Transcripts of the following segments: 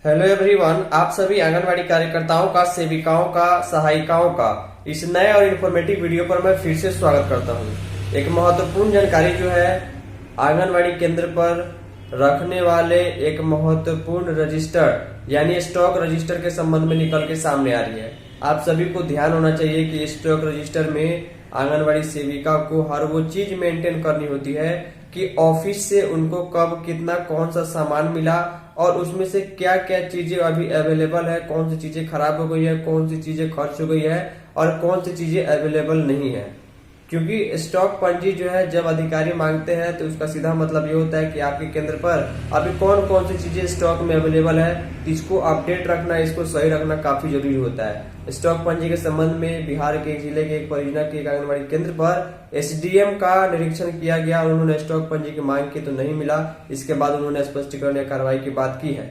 Hello everyone, आप सभी आंगनवाड़ी कार्यकर्ताओं का, सेविकाओं का, सहायिकाओं का इस नए और इन्फॉर्मेटिव वीडियो पर मैं फिर से स्वागत करता हूं। एक महत्वपूर्ण जानकारी जो है आंगनवाड़ी केंद्र पर रखने वाले एक महत्वपूर्ण रजिस्टर यानी स्टॉक रजिस्टर के संबंध में निकल के सामने आ रही है। आप सभी को ध्यान होना चाहिए कि स्टॉक रजिस्टर में आंगनवाड़ी सेविका को हर वो चीज मेंटेन करनी होती है कि ऑफिस से उनको कब कितना कौन सा सामान मिला और उसमें से क्या क्या चीजें अभी अवेलेबल है, कौन सी चीजें खराब हो गई है, कौन सी चीजें खर्च हो गई है और कौन सी चीजें अवेलेबल नहीं है। क्योंकि स्टॉक पंजी जो है जब अधिकारी मांगते हैं तो उसका सीधा मतलब ये होता है कि आपके केंद्र पर अभी कौन कौन सी चीजें स्टॉक में अवेलेबल है, इसको अपडेट रखना, इसको सही रखना काफी जरूरी होता है। स्टॉक पंजी के संबंध में बिहार के एक जिले के एक परियोजना के एक आंगनबाड़ी केंद्र पर एसडीएम का निरीक्षण किया गया। उन्होंने स्टॉक पंजी की मांग की तो नहीं मिला। इसके बाद उन्होंने स्पष्टीकरण या कार्रवाई की बात की है।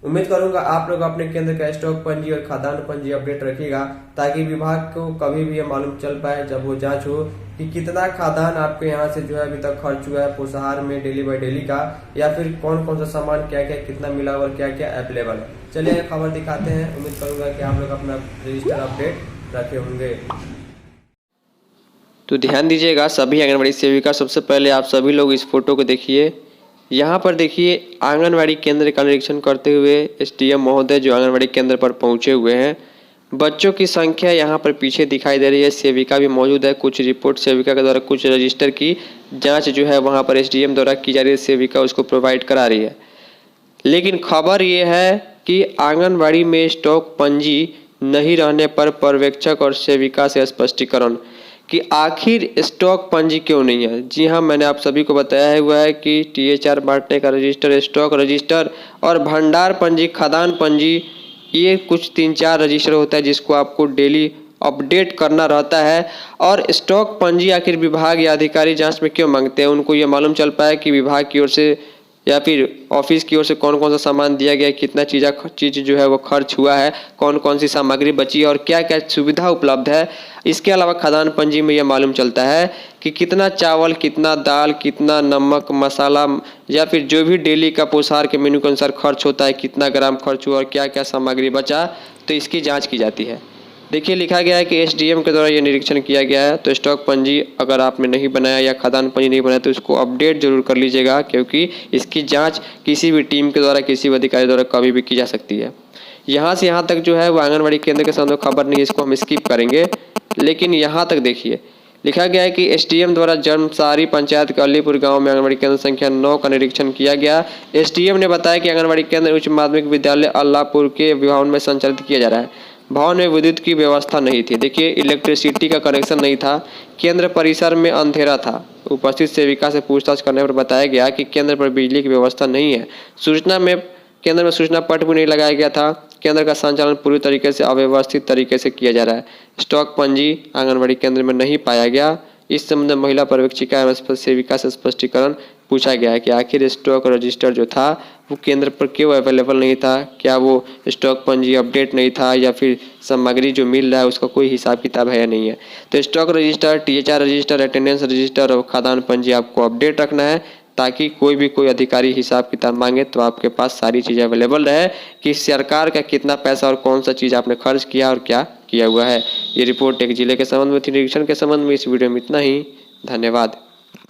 उम्मीद करूंगा आप लोग अपने केंद्र का स्टॉक पंजी और खाद्यान्न पंजी अपडेट रखिएगा ताकि विभाग को कभी भी यह मालूम चल पाए जब वो जांच हो कि कितना खाद्यान्न आपके यहाँ से जो है अभी तक खर्च हुआ है पोषाहार में डेली बाय डेली का, या फिर कौन कौन सा सामान क्या क्या कितना मिला और क्या क्या अवेलेबल है। चलिए खबर दिखाते हैं। उम्मीद करूंगा कि आप लोग अपना रजिस्टर अपडेट रखे होंगे। तो ध्यान दीजिएगा सभी आंगनबाड़ी सेविका, सबसे पहले आप सभी लोग इस फोटो को देखिए। यहाँ पर देखिए आंगनबाड़ी केंद्र का निरीक्षण करते हुए एसडीएम महोदय जो आंगनबाड़ी केंद्र पर पहुँचे हुए हैं। बच्चों की संख्या यहाँ पर पीछे दिखाई दे रही है, सेविका भी मौजूद है। कुछ रिपोर्ट सेविका के द्वारा कुछ रजिस्टर की जांच जो है वहाँ पर एसडीएम द्वारा की जा रही है, सेविका उसको प्रोवाइड करा रही है। लेकिन खबर ये है कि आंगनबाड़ी में स्टॉक पंजी नहीं रहने पर पर्यवेक्षक और सेविका से स्पष्टीकरण कि आखिर स्टॉक पंजी क्यों नहीं है। जी हाँ, मैंने आप सभी को बताया हुआ है कि टीएचआर बांटने का रजिस्टर, स्टॉक रजिस्टर और भंडार पंजी, खाद्यान्न पंजी, ये कुछ 3-4 रजिस्टर होता है जिसको आपको डेली अपडेट करना रहता है। और स्टॉक पंजी आखिर विभाग या अधिकारी जांच में क्यों मांगते हैं, उनको ये मालूम चल पाए कि विभाग की ओर से या फिर ऑफिस की ओर से कौन कौन सा सामान दिया गया है, कितना चीज़ जो है वो खर्च हुआ है, कौन कौन सी सामग्री बची है और क्या क्या सुविधा उपलब्ध है। इसके अलावा खाद्यान्न पंजी में यह मालूम चलता है कि कितना चावल, कितना दाल, कितना नमक, मसाला या फिर जो भी डेली का पोषाहार के मेन्यू के अनुसार खर्च होता है, कितना ग्राम खर्च हुआ और क्या क्या सामग्री बचा, तो इसकी जाँच की जाती है। देखिए लिखा गया है कि एसडीएम के द्वारा ये निरीक्षण किया गया है। तो स्टॉक पंजी अगर आपने नहीं बनाया या खाद्यान्न पंजी नहीं बनाया तो इसको अपडेट जरूर कर लीजिएगा, क्योंकि इसकी जांच किसी भी टीम के द्वारा, किसी भी अधिकारी द्वारा कभी भी की जा सकती है। यहाँ से यहाँ तक जो है वो आंगनबाड़ी केंद्र के सामने खबर नहीं है, इसको हम स्किप करेंगे। लेकिन यहाँ तक देखिए लिखा गया है कि एसडीएम द्वारा जन्मसारी पंचायत के अलीपुर गांव में आंगनबाड़ी केंद्र संख्या 9 का निरीक्षण किया गया। एसडीएम ने बताया कि आंगनबाड़ी केंद्र उच्च माध्यमिक विद्यालय अल्लाहपुर के भवन में संचालित किया जा रहा है। भवन में विद्युत की व्यवस्था नहीं थी। देखिए इलेक्ट्रिसिटी का कनेक्शन नहीं था। केंद्र परिसर में अंधेरा था। उपस्थित सेविका से पूछताछ करने पर बताया गया कि केंद्र पर बिजली की व्यवस्था नहीं है। केंद्र में सूचना पट भी नहीं लगाया गया था। केंद्र का संचालन पूरी तरीके से अव्यवस्थित तरीके से किया जा रहा है। स्टॉक पंजी आंगनबाड़ी केंद्र में नहीं पाया गया। इस संबंध में महिला पर्यवेक्षिका एवं सेविका से स्पष्टीकरण पूछा गया है कि आखिर स्टॉक रजिस्टर जो था वो केंद्र पर क्यों अवेलेबल नहीं था, क्या वो स्टॉक पंजी अपडेट नहीं था या फिर सामग्री जो मिल रहा है उसका कोई हिसाब किताब है या नहीं है। तो stock register, THR register, attendance register और खाद्यान्न पंजी आपको अपडेट रखना है ताकि कोई अधिकारी हिसाब किताब मांगे तो आपके पास सारी चीज़ें अवेलेबल रहे कि सरकार का कितना पैसा और कौन सा चीज़ आपने खर्च किया और क्या किया हुआ है। ये रिपोर्ट एक जिले के संबंध में थी। निरीक्षण के संबंध में इस वीडियो में इतना ही। धन्यवाद।